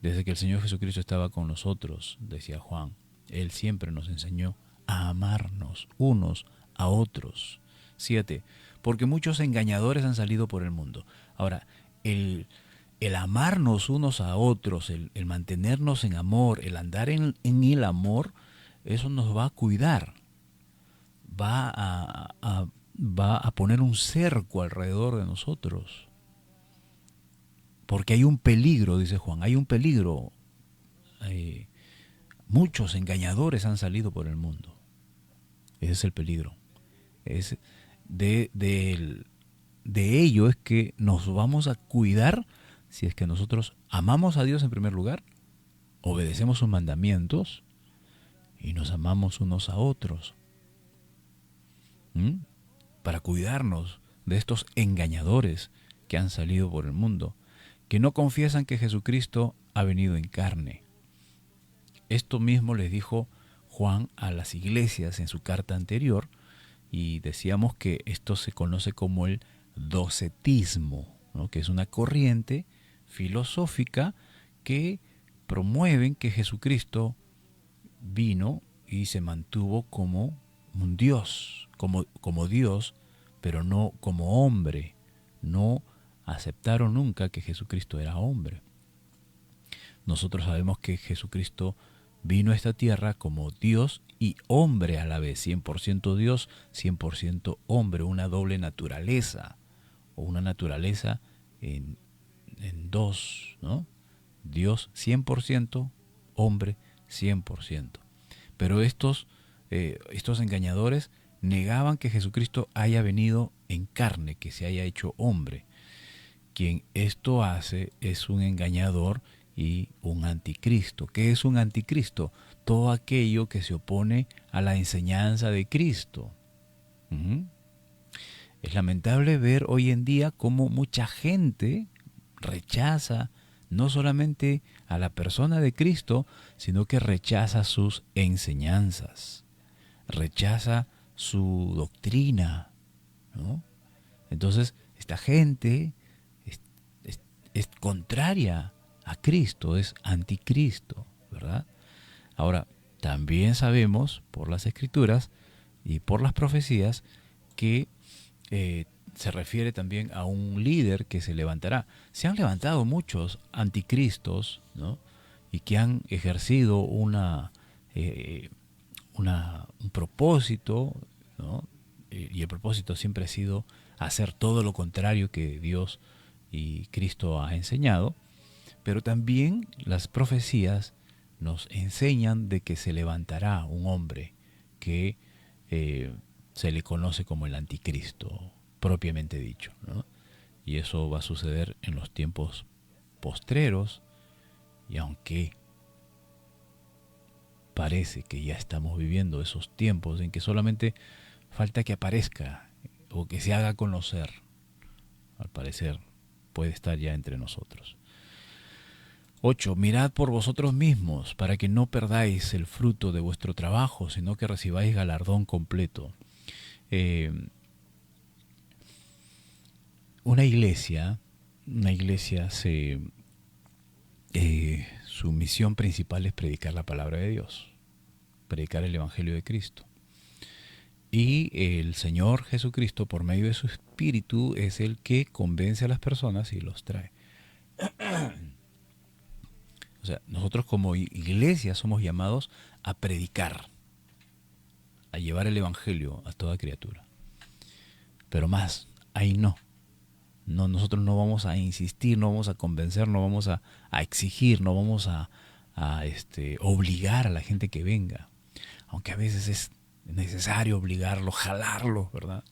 desde que el Señor Jesucristo estaba con nosotros, decía Juan, Él siempre nos enseñó a amarnos unos a otros. 7. Porque muchos engañadores han salido por el mundo. Ahora, el amarnos unos a otros, el mantenernos en amor, el andar en el amor, eso nos va a cuidar. Va a poner un cerco alrededor de nosotros. Porque hay un peligro, dice Juan, hay un peligro. Muchos engañadores han salido por el mundo. Ese es el peligro. De ello es que nos vamos a cuidar si es que nosotros amamos a Dios en primer lugar, obedecemos sus mandamientos y nos amamos unos a otros. Para cuidarnos de estos engañadores que han salido por el mundo, que no confiesan que Jesucristo ha venido en carne. Esto mismo les dijo Juan a las iglesias en su carta anterior, y decíamos que esto se conoce como el docetismo, ¿no? Que es una corriente filosófica que promueven que Jesucristo vino y se mantuvo como un Dios, como Dios, pero no como hombre. No aceptaron nunca que Jesucristo era hombre. Nosotros sabemos que Jesucristo vino a esta tierra como Dios y hombre a la vez, 100% Dios, 100% hombre, una doble naturaleza, o una naturaleza en dos, ¿no? Dios 100%, hombre 100%. Pero estos engañadores negaban que Jesucristo haya venido en carne, que se haya hecho hombre. Quien esto hace es un engañador y un anticristo. ¿Qué es un anticristo? Todo aquello que se opone a la enseñanza de Cristo. Es lamentable ver hoy en día cómo mucha gente rechaza no solamente a la persona de Cristo, sino que rechaza sus enseñanzas, rechaza su doctrina, ¿no? Entonces, esta gente es contraria a Cristo, es anticristo, ¿verdad? Ahora, también sabemos por las Escrituras y por las profecías que se refiere también a un líder que se levantará. Se han levantado muchos anticristos, ¿no? Y que han ejercido un propósito, ¿no? Y el propósito siempre ha sido hacer todo lo contrario que Dios y Cristo ha enseñado, pero también las profecías nos enseñan de que se levantará un hombre que se le conoce como el anticristo, propiamente dicho, ¿no? Y eso va a suceder en los tiempos postreros, y aunque parece que ya estamos viviendo esos tiempos en que solamente falta que aparezca o que se haga conocer, al parecer puede estar ya entre nosotros. 8. Mirad por vosotros mismos, para que no perdáis el fruto de vuestro trabajo, sino que recibáis galardón completo. Una iglesia su misión principal es predicar la palabra de Dios, predicar el Evangelio de Cristo. Y el Señor Jesucristo, por medio de su Espíritu, es el que convence a las personas y los trae. O sea, nosotros como iglesia somos llamados a predicar, a llevar el Evangelio a toda criatura. Pero más, ahí no. Nosotros no vamos a insistir, no vamos a convencer, no vamos a exigir, no vamos a obligar a la gente que venga. Aunque a veces es necesario obligarlos, jalarlos, ¿verdad?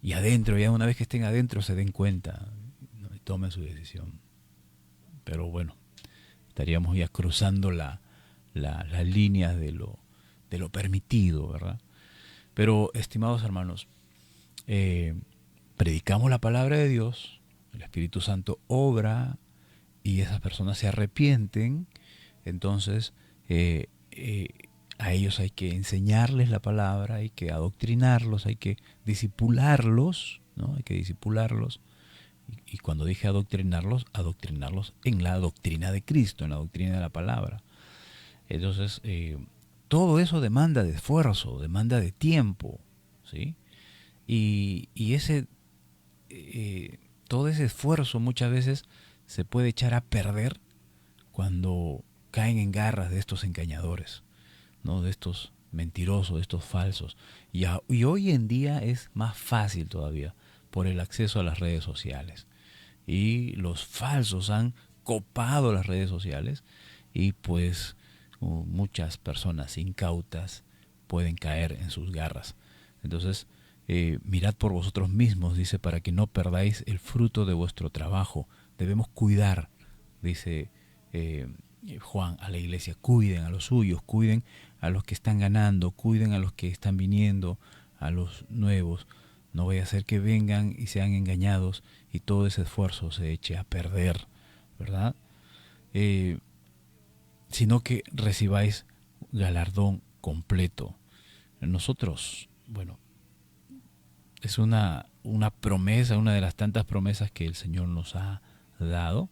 Y adentro, ya una vez que estén adentro, se den cuenta, ¿no? Y tomen su decisión. Pero bueno, estaríamos ya cruzando las líneas de lo permitido, ¿verdad? Pero, estimados hermanos, predicamos la palabra de Dios, el Espíritu Santo obra y esas personas se arrepienten. Entonces a ellos hay que enseñarles la palabra, hay que adoctrinarlos, hay que disipularlos, ¿no? Hay que disipularlos. Y cuando dije adoctrinarlos en la doctrina de Cristo, en la doctrina de la palabra. Entonces, todo eso demanda de esfuerzo, demanda de tiempo, ¿sí? Y todo ese esfuerzo muchas veces se puede echar a perder cuando caen en garras de estos engañadores, ¿no? De estos mentirosos, de estos falsos. Y hoy en día es más fácil todavía por el acceso a las redes sociales. Y los falsos han copado las redes sociales y pues muchas personas incautas pueden caer en sus garras. Entonces, mirad por vosotros mismos, dice, para que no perdáis el fruto de vuestro trabajo. Debemos cuidar, dice Juan a la iglesia, cuiden a los suyos, cuiden a los que están ganando, cuiden a los que están viniendo, a los nuevos. No vaya a ser que vengan y sean engañados y todo ese esfuerzo se eche a perder, ¿verdad? Sino que recibáis galardón completo. Nosotros, bueno, es una promesa, una de las tantas promesas que el Señor nos ha dado,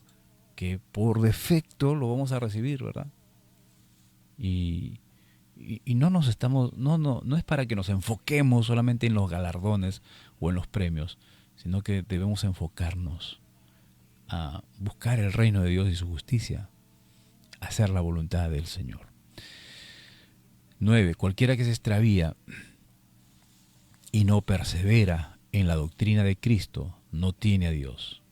que por defecto lo vamos a recibir, ¿verdad? Y no es para que nos enfoquemos solamente en los galardones o en los premios, sino que debemos enfocarnos a buscar el reino de Dios y su justicia, hacer la voluntad del Señor. 9. Cualquiera que se extravía y no persevera en la doctrina de Cristo no tiene a Dios.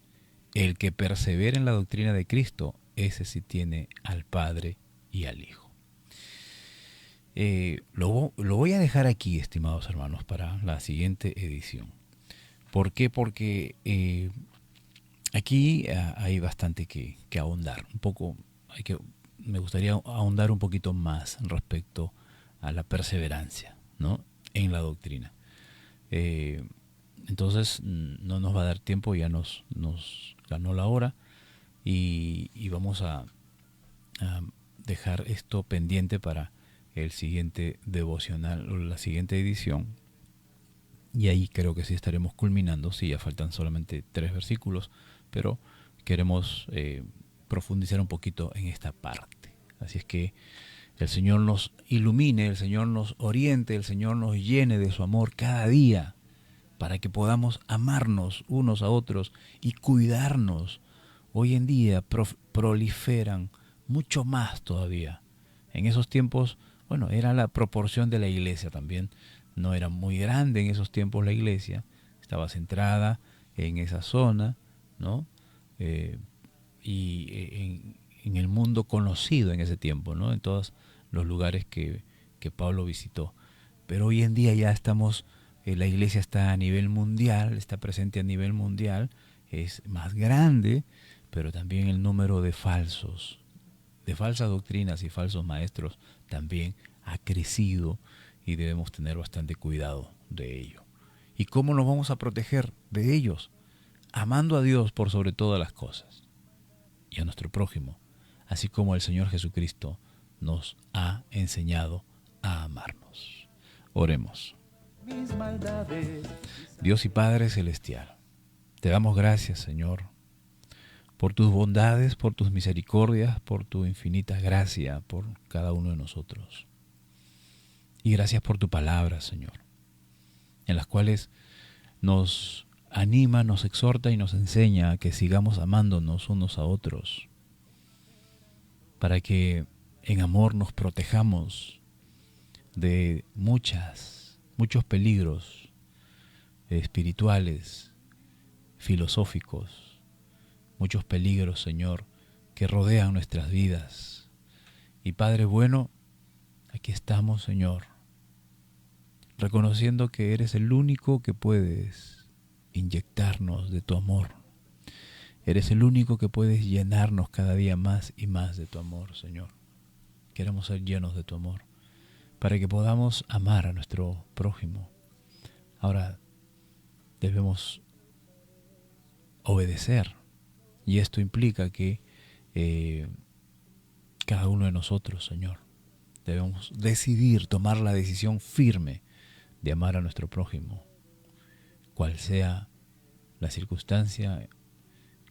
El que persevera en la doctrina de Cristo, ese sí tiene al Padre y al Hijo. Lo voy a dejar aquí, estimados hermanos, para la siguiente edición. ¿Por qué? Porque Aquí hay bastante que ahondar, un poco, me gustaría ahondar un poquito más respecto a la perseverancia, ¿no? En la doctrina. Eh, entonces no nos va a dar tiempo, ya nos ganó la hora y vamos a dejar esto pendiente para el siguiente devocional o la siguiente edición. Y ahí creo que sí estaremos culminando. Sí, ya faltan solamente 3 versículos, pero queremos profundizar un poquito en esta parte. Así es que el Señor nos ilumine, el Señor nos oriente, el Señor nos llene de su amor cada día para que podamos amarnos unos a otros y cuidarnos. Hoy en día proliferan mucho más todavía. En esos tiempos, bueno, era la proporción de la iglesia también. No era muy grande en esos tiempos la iglesia. Estaba centrada en esa zona, ¿no? En el mundo conocido en ese tiempo, ¿no? En todos los lugares que Pablo visitó. Pero hoy en día ya estamos, la iglesia está a nivel mundial, está presente a nivel mundial, es más grande, pero también el número de falsas doctrinas y falsos maestros también ha crecido y debemos tener bastante cuidado de ello. ¿Y cómo nos vamos a proteger de ellos? Amando a Dios por sobre todas las cosas y a nuestro prójimo, así como el Señor Jesucristo nos ha enseñado a amarnos. Oremos. Dios y Padre Celestial, te damos gracias, Señor, por tus bondades, por tus misericordias, por tu infinita gracia por cada uno de nosotros. Y gracias por tu palabra, Señor, en las cuales nos anima, nos exhorta y nos enseña a que sigamos amándonos unos a otros, para que en amor nos protejamos de muchos peligros espirituales, filosóficos, muchos peligros, Señor, que rodean nuestras vidas. Y Padre bueno, aquí estamos, Señor, reconociendo que eres el único que puedes inyectarnos de tu amor. Eres el único que puedes llenarnos cada día más y más de tu amor, Señor. Queremos ser llenos de tu amor, para que podamos amar a nuestro prójimo. Ahora debemos obedecer, y esto implica que cada uno de nosotros, Señor, debemos decidir, tomar la decisión firme de amar a nuestro prójimo, cual sea la circunstancia,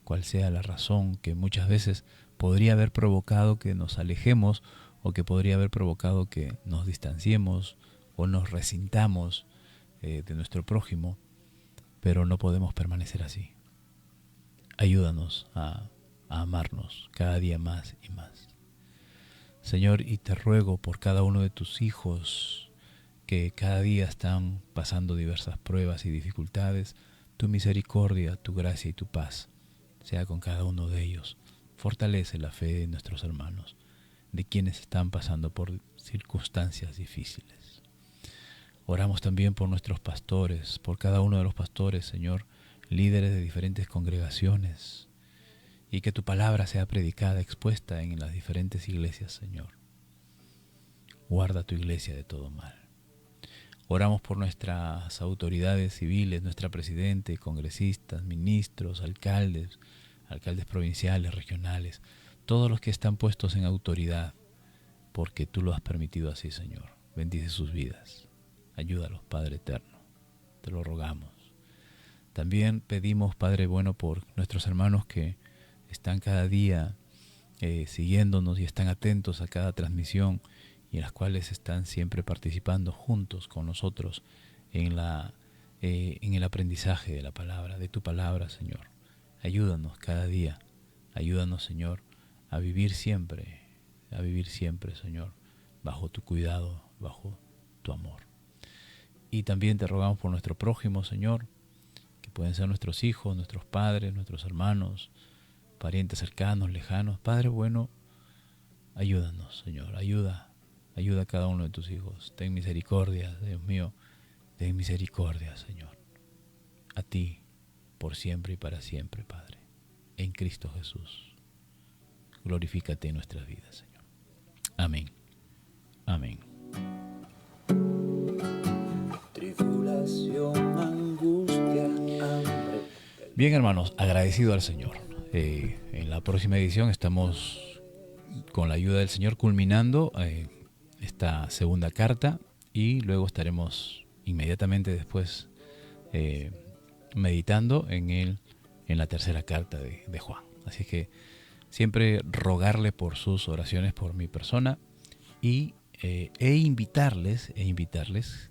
cual sea la razón que muchas veces podría haber provocado que nos alejemos o que podría haber provocado que nos distanciemos o nos resintamos de nuestro prójimo, pero no podemos permanecer así. Ayúdanos a amarnos cada día más y más. Señor, y te ruego por cada uno de tus hijos que cada día están pasando diversas pruebas y dificultades, tu misericordia, tu gracia y tu paz sea con cada uno de ellos. Fortalece la fe de nuestros hermanos, de quienes están pasando por circunstancias difíciles. Oramos también por nuestros pastores, por cada uno de los pastores, Señor, líderes de diferentes congregaciones, y que tu palabra sea predicada, expuesta en las diferentes iglesias, Señor. Guarda tu iglesia de todo mal. Oramos por nuestras autoridades civiles, nuestra presidente, congresistas, ministros, alcaldes provinciales, regionales, todos los que están puestos en autoridad, porque tú lo has permitido así, Señor. Bendice sus vidas. Ayúdalos, Padre eterno. Te lo rogamos. También pedimos, Padre bueno, por nuestros hermanos que están cada día siguiéndonos y están atentos a cada transmisión y en las cuales están siempre participando juntos con nosotros en el aprendizaje de la palabra, de tu palabra, Señor. Ayúdanos cada día. Ayúdanos, Señor, a vivir siempre, Señor, bajo tu cuidado, bajo tu amor. Y también te rogamos por nuestro prójimo, Señor, que pueden ser nuestros hijos, nuestros padres, nuestros hermanos, parientes cercanos, lejanos. Padre bueno, ayúdanos, Señor, ayuda a cada uno de tus hijos. Ten misericordia, Dios mío, ten misericordia, Señor. A ti, por siempre y para siempre, Padre. en Cristo Jesús. Glorifícate en nuestras vidas, Señor. Amén. Amén. Tribulación, angustia, hambre. Bien, hermanos, agradecido al Señor. En la próxima edición estamos, con la ayuda del Señor, culminando esta segunda carta, y luego estaremos inmediatamente después meditando en la tercera carta de Juan. Así que siempre rogarle por sus oraciones por mi persona, e invitarles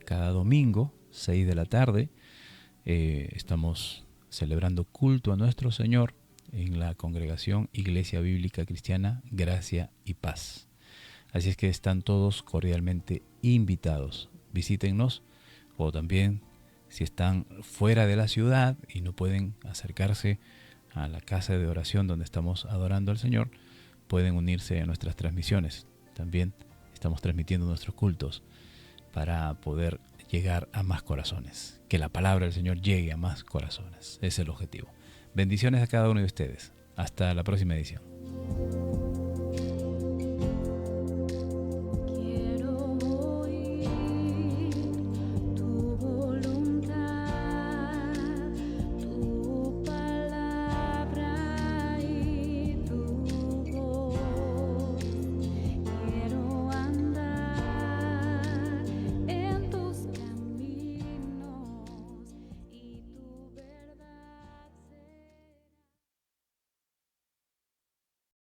cada domingo 6 de la tarde. Estamos celebrando culto a nuestro Señor en la congregación Iglesia Bíblica Cristiana Gracia y Paz. Así es que están todos cordialmente invitados. Visítennos, o también si están fuera de la ciudad y no pueden acercarse a la casa de oración donde estamos adorando al Señor, pueden unirse a nuestras transmisiones. También estamos transmitiendo nuestros cultos para poder llegar a más corazones. Que la palabra del Señor llegue a más corazones. Ese es el objetivo. Bendiciones a cada uno de ustedes. Hasta la próxima edición.